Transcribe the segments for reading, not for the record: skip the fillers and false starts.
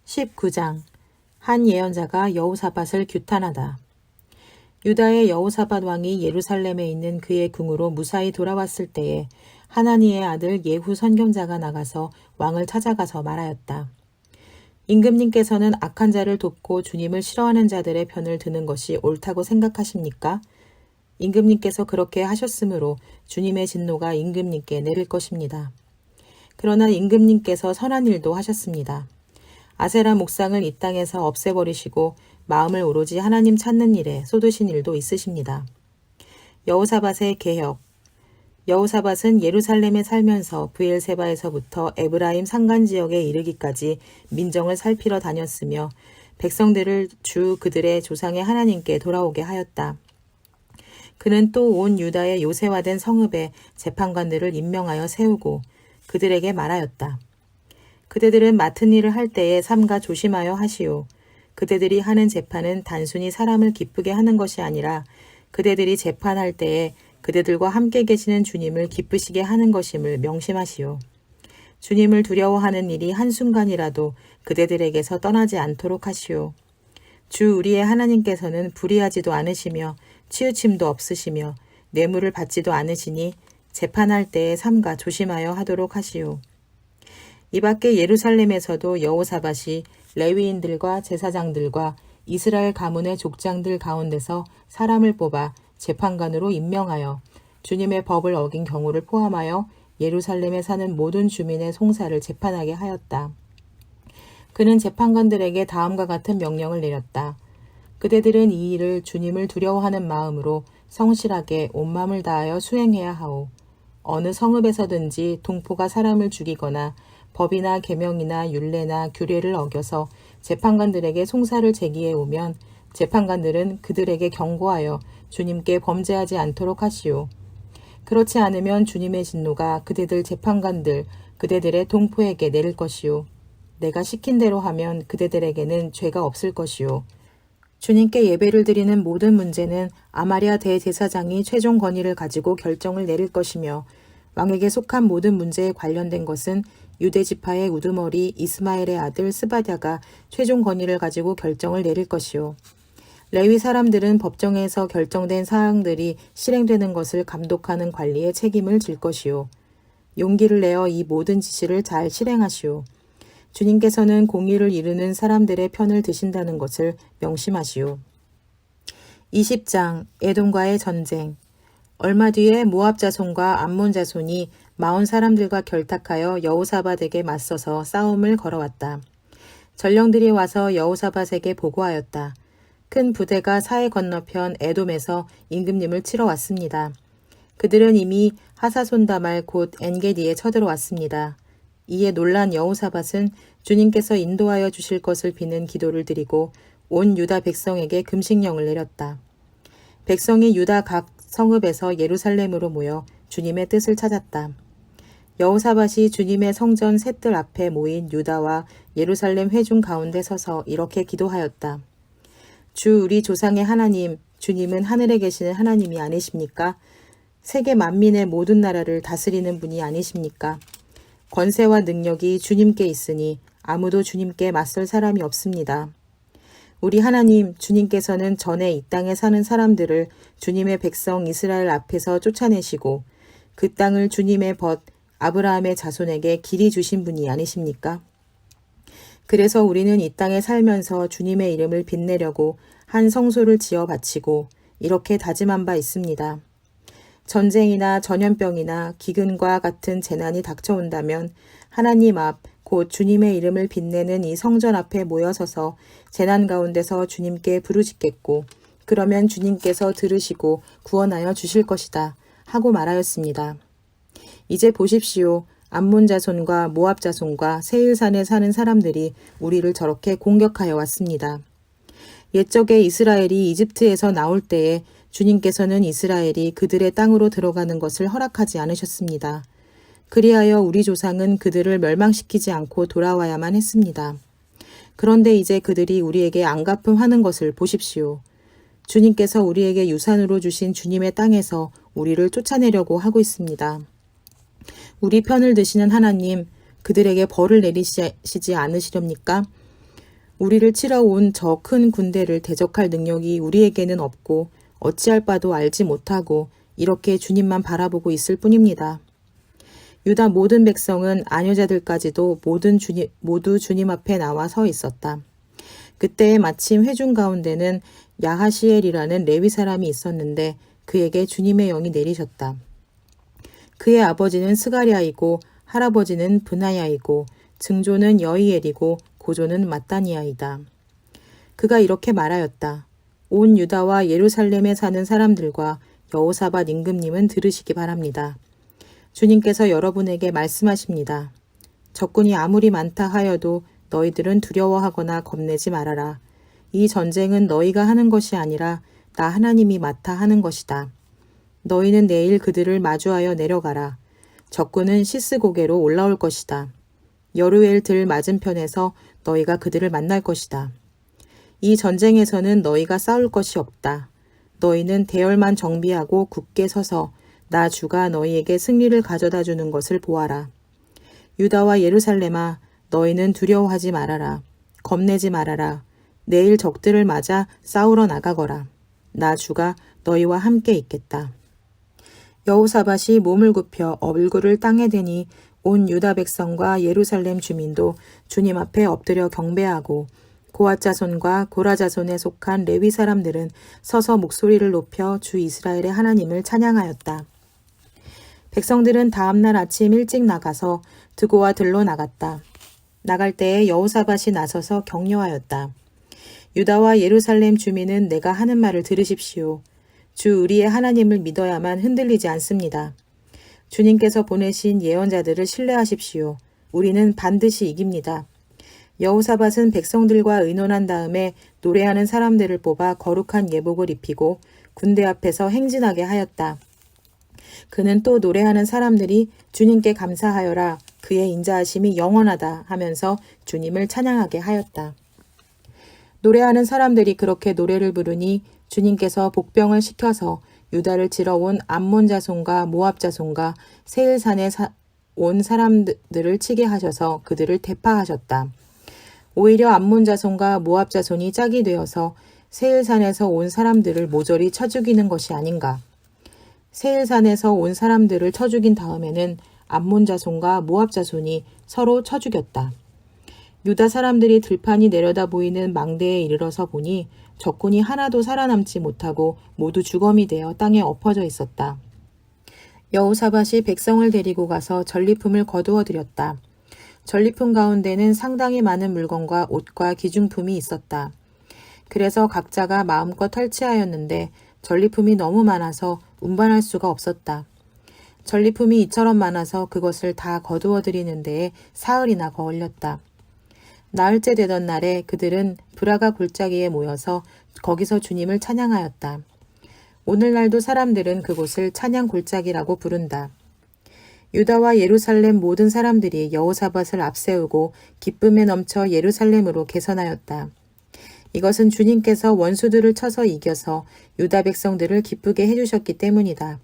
19장 한 예언자가 여호사밧을 규탄하다. 유다의 여호사밧 왕이 예루살렘에 있는 그의 궁으로 무사히 돌아왔을 때에 하나니의 아들 예후 선경자가 나가서 왕을 찾아가서 말하였다. 임금님께서는 악한 자를 돕고 주님을 싫어하는 자들의 편을 드는 것이 옳다고 생각하십니까? 임금님께서 그렇게 하셨으므로 주님의 진노가 임금님께 내릴 것입니다. 그러나 임금님께서 선한 일도 하셨습니다. 아세라 목상을 이 땅에서 없애버리시고 마음을 오로지 하나님 찾는 일에 쏟으신 일도 있으십니다. 여호사밧의 개혁. 여호사밧은 예루살렘에 살면서 브엘세바에서부터 에브라임 산간지역에 이르기까지 민정을 살피러 다녔으며 백성들을 주 그들의 조상의 하나님께 돌아오게 하였다. 그는 또 온 유다의 요새화된 성읍에 재판관들을 임명하여 세우고 그들에게 말하였다. 그대들은 맡은 일을 할 때에 삼가 조심하여 하시오. 그대들이 하는 재판은 단순히 사람을 기쁘게 하는 것이 아니라 그대들이 재판할 때에 그대들과 함께 계시는 주님을 기쁘시게 하는 것임을 명심하시오. 주님을 두려워하는 일이 한순간이라도 그대들에게서 떠나지 않도록 하시오. 주 우리의 하나님께서는 불의하지도 않으시며 치우침도 없으시며 뇌물을 받지도 않으시니 재판할 때에 삼가 조심하여 하도록 하시오. 이 밖에 예루살렘에서도 여호사밧이 레위인들과 제사장들과 이스라엘 가문의 족장들 가운데서 사람을 뽑아 재판관으로 임명하여 주님의 법을 어긴 경우를 포함하여 예루살렘에 사는 모든 주민의 송사를 재판하게 하였다. 그는 재판관들에게 다음과 같은 명령을 내렸다. 그대들은 이 일을 주님을 두려워하는 마음으로 성실하게 온 마음을 다하여 수행해야 하오. 어느 성읍에서든지 동포가 사람을 죽이거나 법이나 계명이나 율례나 규례를 어겨서 재판관들에게 송사를 제기해 오면 재판관들은 그들에게 경고하여 주님께 범죄하지 않도록 하시오. 그렇지 않으면 주님의 진노가 그대들 재판관들, 그대들의 동포에게 내릴 것이오. 내가 시킨 대로 하면 그대들에게는 죄가 없을 것이오. 주님께 예배를 드리는 모든 문제는 아마랴 대제사장이 최종 권위를 가지고 결정을 내릴 것이며 왕에게 속한 모든 문제에 관련된 것은 유대지파의 우두머리 이스마엘의 아들 스바랴가 최종 권위를 가지고 결정을 내릴 것이오. 레위 사람들은 법정에서 결정된 사항들이 실행되는 것을 감독하는 관리에 책임을 질 것이오. 용기를 내어 이 모든 지시를 잘 실행하시오. 주님께서는 공의를 이루는 사람들의 편을 드신다는 것을 명심하시오. 20장 에돔과의 전쟁. 얼마 뒤에 모압 자손과 암몬 자손이 마온 사람들과 결탁하여 여호사밧에게 맞서서 싸움을 걸어왔다. 전령들이 와서 여호사밧에게 보고하였다. 큰 부대가 사해 건너편 에돔에서 임금님을 치러 왔습니다. 그들은 이미 하사손다말 곧 엔게디에 쳐들어왔습니다. 이에 놀란 여호사밧은 주님께서 인도하여 주실 것을 비는 기도를 드리고 온 유다 백성에게 금식령을 내렸다. 백성이 유다 각 성읍에서 예루살렘으로 모여 주님의 뜻을 찾았다. 여호사밧이 주님의 성전 셋들 앞에 모인 유다와 예루살렘 회중 가운데 서서 이렇게 기도하였다. 주 우리 조상의 하나님, 주님은 하늘에 계시는 하나님이 아니십니까? 세계 만민의 모든 나라를 다스리는 분이 아니십니까? 권세와 능력이 주님께 있으니 아무도 주님께 맞설 사람이 없습니다. 우리 하나님, 주님께서는 전에 이 땅에 사는 사람들을 주님의 백성 이스라엘 앞에서 쫓아내시고 그 땅을 주님의 벗 아브라함의 자손에게 길이 주신 분이 아니십니까? 그래서 우리는 이 땅에 살면서 주님의 이름을 빛내려고 한 성소를 지어 바치고 이렇게 다짐한 바 있습니다. 전쟁이나 전염병이나 기근과 같은 재난이 닥쳐온다면 하나님 앞 곧 주님의 이름을 빛내는 이 성전 앞에 모여서서 재난 가운데서 주님께 부르짖겠고 그러면 주님께서 들으시고 구원하여 주실 것이다 하고 말하였습니다. 이제 보십시오. 암몬 자손과 모압 자손과 세일산에 사는 사람들이 우리를 저렇게 공격하여 왔습니다. 옛적에 이스라엘이 이집트에서 나올 때에 주님께서는 이스라엘이 그들의 땅으로 들어가는 것을 허락하지 않으셨습니다. 그리하여 우리 조상은 그들을 멸망시키지 않고 돌아와야만 했습니다. 그런데 이제 그들이 우리에게 안갚음하는 것을 보십시오. 주님께서 우리에게 유산으로 주신 주님의 땅에서 우리를 쫓아내려고 하고 있습니다. 우리 편을 드시는 하나님, 그들에게 벌을 내리시지 않으시렵니까? 우리를 치러 온 저 큰 군대를 대적할 능력이 우리에게는 없고 어찌할 바도 알지 못하고 이렇게 주님만 바라보고 있을 뿐입니다. 유다 모든 백성은 아녀자들까지도 모두 주님 앞에 나와 서 있었다. 그때 마침 회중 가운데는 야하시엘이라는 레위 사람이 있었는데 그에게 주님의 영이 내리셨다. 그의 아버지는 스가랴이고 할아버지는 브나야이고 증조는 여이엘이고 고조는 마따니아이다. 그가 이렇게 말하였다. 온 유다와 예루살렘에 사는 사람들과 여호사밧 임금님은 들으시기 바랍니다. 주님께서 여러분에게 말씀하십니다. 적군이 아무리 많다 하여도 너희들은 두려워하거나 겁내지 말아라. 이 전쟁은 너희가 하는 것이 아니라 나 하나님이 맡아 하는 것이다. 너희는 내일 그들을 마주하여 내려가라. 적군은 시스고게로 올라올 것이다. 여루엘 들 맞은편에서 너희가 그들을 만날 것이다. 이 전쟁에서는 너희가 싸울 것이 없다. 너희는 대열만 정비하고 굳게 서서 나 주가 너희에게 승리를 가져다 주는 것을 보아라. 유다와 예루살렘아, 너희는 두려워하지 말아라. 겁내지 말아라. 내일 적들을 맞아 싸우러 나가거라. 나 주가 너희와 함께 있겠다. 여호사밧이 몸을 굽혀 얼굴을 땅에 대니 온 유다 백성과 예루살렘 주민도 주님 앞에 엎드려 경배하고 고앗 자손과 고라 자손에 속한 레위 사람들은 서서 목소리를 높여 주 이스라엘의 하나님을 찬양하였다. 백성들은 다음날 아침 일찍 나가서 드고와 들로 나갔다. 나갈 때에 여호사밧이 나서서 격려하였다. 유다와 예루살렘 주민은 내가 하는 말을 들으십시오. 주 우리의 하나님을 믿어야만 흔들리지 않습니다. 주님께서 보내신 예언자들을 신뢰하십시오. 우리는 반드시 이깁니다. 여호사밧은 백성들과 의논한 다음에 노래하는 사람들을 뽑아 거룩한 예복을 입히고 군대 앞에서 행진하게 하였다. 그는 또 노래하는 사람들이 주님께 감사하여라. 그의 인자하심이 영원하다 하면서 주님을 찬양하게 하였다. 노래하는 사람들이 그렇게 노래를 부르니 주님께서 복병을 시켜서 유다를 치러 온 암몬 자손과 모압 자손과 세일산에 온 사람들을 치게 하셔서 그들을 대파하셨다. 오히려 암몬 자손과 모압 자손이 짝이 되어서 세일산에서 온 사람들을 모조리 쳐 죽이는 것이 아닌가. 세일산에서 온 사람들을 쳐 죽인 다음에는 암몬 자손과 모압 자손이 서로 쳐 죽였다. 유다 사람들이 들판이 내려다 보이는 망대에 이르러서 보니 적군이 하나도 살아남지 못하고 모두 주검이 되어 땅에 엎어져 있었다. 여호사밧이 백성을 데리고 가서 전리품을 거두어 드렸다. 전리품 가운데는 상당히 많은 물건과 옷과 기중품이 있었다. 그래서 각자가 마음껏 탈취하였는데 전리품이 너무 많아서 운반할 수가 없었다. 전리품이 이처럼 많아서 그것을 다 거두어 드리는 데에 사흘이나 걸렸다. 나흘째 되던 날에 그들은 브라가 골짜기에 모여서 거기서 주님을 찬양하였다. 오늘날도 사람들은 그곳을 찬양 골짜기라고 부른다. 유다와 예루살렘 모든 사람들이 여호사밧을 앞세우고 기쁨에 넘쳐 예루살렘으로 개선하였다. 이것은 주님께서 원수들을 쳐서 이겨서 유다 백성들을 기쁘게 해주셨기 때문이다.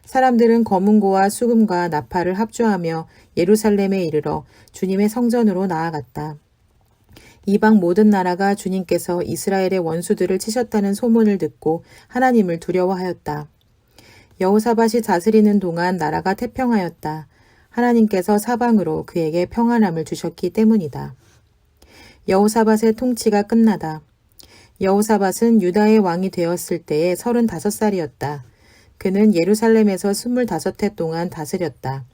사람들은 검은고와 수금과 나팔을 합주하며 예루살렘에 이르러 주님의 성전으로 나아갔다. 이방 모든 나라가 주님께서 이스라엘의 원수들을 치셨다는 소문을 듣고 하나님을 두려워하였다. 여호사밧이 다스리는 동안 나라가 태평하였다. 하나님께서 사방으로 그에게 평안함을 주셨기 때문이다. 여호사밧의 통치가 끝나다. 여호사밧은 유다의 왕이 되었을 때에 35살이었다. 그는 예루살렘에서 25해 동안 다스렸다.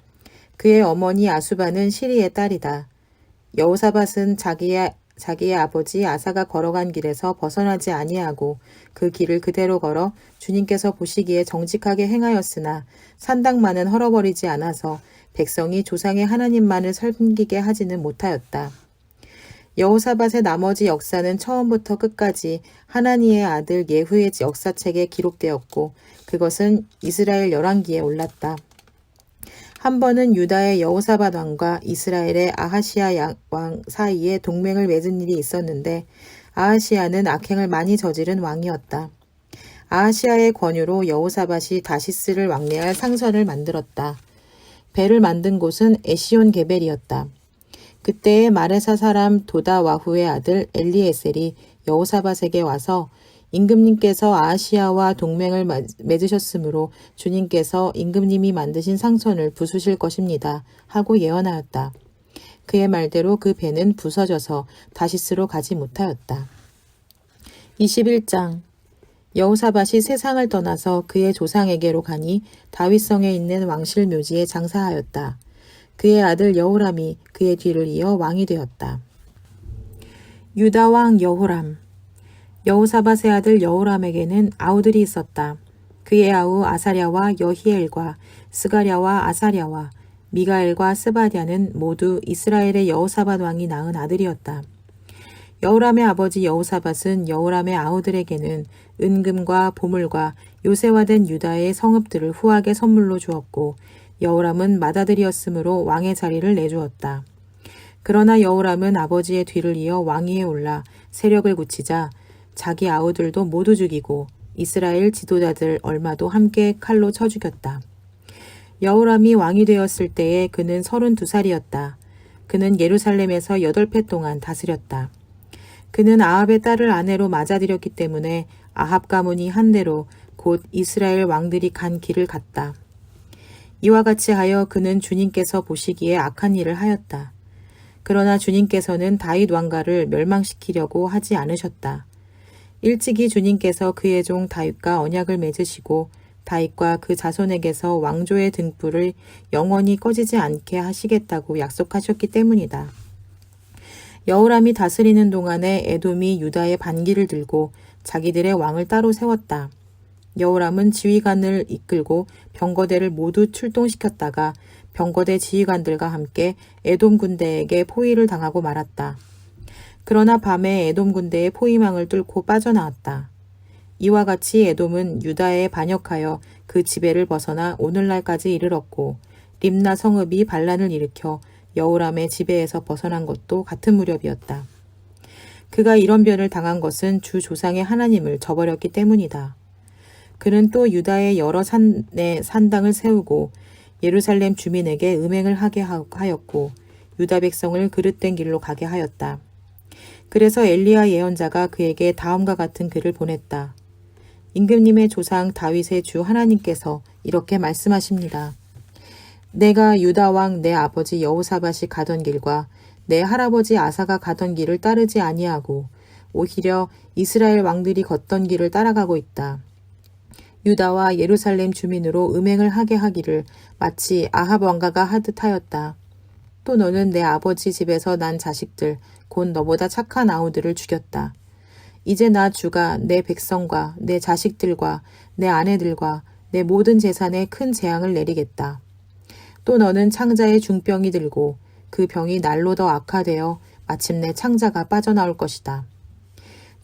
그의 어머니 아수바는 시리의 딸이다. 여호사밧은 자기의 아버지 아사가 걸어간 길에서 벗어나지 아니하고 그 길을 그대로 걸어 주님께서 보시기에 정직하게 행하였으나 산당만은 헐어버리지 않아서 백성이 조상의 하나님만을 섬기게 하지는 못하였다. 여호사밧의 나머지 역사는 처음부터 끝까지 하나니의 아들 예후의 역사책에 기록되었고 그것은 이스라엘 열왕기에 올랐다. 한 번은 유다의 여호사밧 왕과 이스라엘의 아하시야 왕 사이에 동맹을 맺은 일이 있었는데 아하시야는 악행을 많이 저지른 왕이었다. 아하시야의 권유로 여호사밧이 다시스를 왕래할 상선을 만들었다. 배를 만든 곳은 에시온 게벨이었다. 그때에 마레사 사람 도다와후의 아들 엘리에셀이 여호사밧에게 와서 임금님께서 아하시야와 동맹을 맺으셨으므로 주님께서 임금님이 만드신 상선을 부수실 것입니다 하고 예언하였다. 그의 말대로 그 배는 부서져서 다시스로 가지 못하였다. 21장 여호사밧이 세상을 떠나서 그의 조상에게로 가니 다윗성에 있는 왕실 묘지에 장사하였다. 그의 아들 여호람이 그의 뒤를 이어 왕이 되었다. 유다 왕 여호람. 여호사밧의 아들 여호람에게는 아우들이 있었다. 그의 아우 아사랴와 여히엘과 스가랴와 아사랴와 미가엘과 스바랴는 모두 이스라엘의 여호사밧 왕이 낳은 아들이었다. 여호람의 아버지 여호사밧은 여호람의 아우들에게는 은금과 보물과 요새화된 유다의 성읍들을 후하게 선물로 주었고 여호람은 맏아들이었으므로 왕의 자리를 내주었다. 그러나 여호람은 아버지의 뒤를 이어 왕위에 올라 세력을 굳히자 자기 아우들도 모두 죽이고 이스라엘 지도자들 얼마도 함께 칼로 쳐 죽였다. 여호람이 왕이 되었을 때에 그는 32살이었다. 그는 예루살렘에서 8해 동안 다스렸다. 그는 아합의 딸을 아내로 맞아들였기 때문에 아합 가문이 한 대로 곧 이스라엘 왕들이 간 길을 갔다. 이와 같이 하여 그는 주님께서 보시기에 악한 일을 하였다. 그러나 주님께서는 다윗 왕가를 멸망시키려고 하지 않으셨다. 일찍이 주님께서 그의 종 다윗과 언약을 맺으시고 다윗과 그 자손에게서 왕조의 등불을 영원히 꺼지지 않게 하시겠다고 약속하셨기 때문이다. 여호람이 다스리는 동안에 에돔이 유다의 반기를 들고 자기들의 왕을 따로 세웠다. 여호람은 지휘관을 이끌고 병거대를 모두 출동시켰다가 병거대 지휘관들과 함께 에돔 군대에게 포위를 당하고 말았다. 그러나 밤에 에돔 군대의 포위망을 뚫고 빠져나왔다. 이와 같이 에돔은 유다에 반역하여 그 지배를 벗어나 오늘날까지 이르렀고 림나 성읍이 반란을 일으켜 여호람의 지배에서 벗어난 것도 같은 무렵이었다. 그가 이런 변을 당한 것은 주 조상의 하나님을 저버렸기 때문이다. 그는 또 유다의 여러 산에 산당을 세우고 예루살렘 주민에게 음행을 하게 하였고 유다 백성을 그릇된 길로 가게 하였다. 그래서 엘리야 예언자가 그에게 다음과 같은 글을 보냈다. 임금님의 조상 다윗의 주 하나님께서 이렇게 말씀하십니다. 내가 유다 왕 내 아버지 여호사밧이 가던 길과 내 할아버지 아사가 가던 길을 따르지 아니하고 오히려 이스라엘 왕들이 걷던 길을 따라가고 있다. 유다와 예루살렘 주민으로 음행을 하게 하기를 마치 아합 왕가가 하듯 하였다. 또 너는 내 아버지 집에서 난 자식들 곧 너보다 착한 아우들을 죽였다. 이제 나 주가 내 백성과 내 자식들과 내 아내들과 내 모든 재산에 큰 재앙을 내리겠다. 또 너는 창자의 중병이 들고 그 병이 날로 더 악화되어 마침내 창자가 빠져나올 것이다.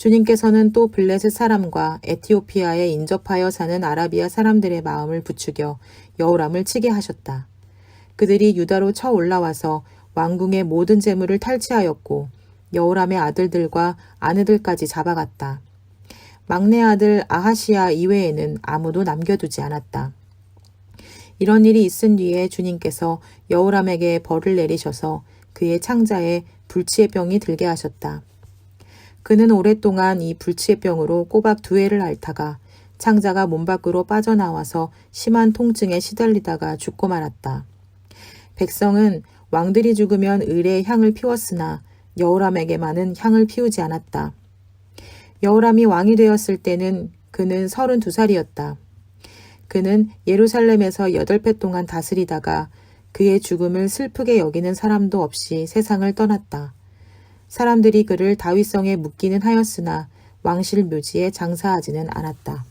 주님께서는 또 블레셋 사람과 에티오피아에 인접하여 사는 아라비아 사람들의 마음을 부추겨 여호람을 치게 하셨다. 그들이 유다로 쳐 올라와서 왕궁의 모든 재물을 탈취하였고 여호람의 아들들과 아내들까지 잡아갔다. 막내 아들 아하시야 이외에는 아무도 남겨두지 않았다. 이런 일이 있은 뒤에 주님께서 여호람에게 벌을 내리셔서 그의 창자에 불치의 병이 들게 하셨다. 그는 오랫동안 이 불치의 병으로 꼬박 2해를 앓다가 창자가 몸 밖으로 빠져나와서 심한 통증에 시달리다가 죽고 말았다. 백성은 왕들이 죽으면 을의 향을 피웠으나 여호람에게만은 향을 피우지 않았다. 여호람이 왕이 되었을 때는 그는 32살이었다. 그는 예루살렘에서 8해 동안 다스리다가 그의 죽음을 슬프게 여기는 사람도 없이 세상을 떠났다. 사람들이 그를 다윗성에 묻기는 하였으나 왕실 묘지에 장사하지는 않았다.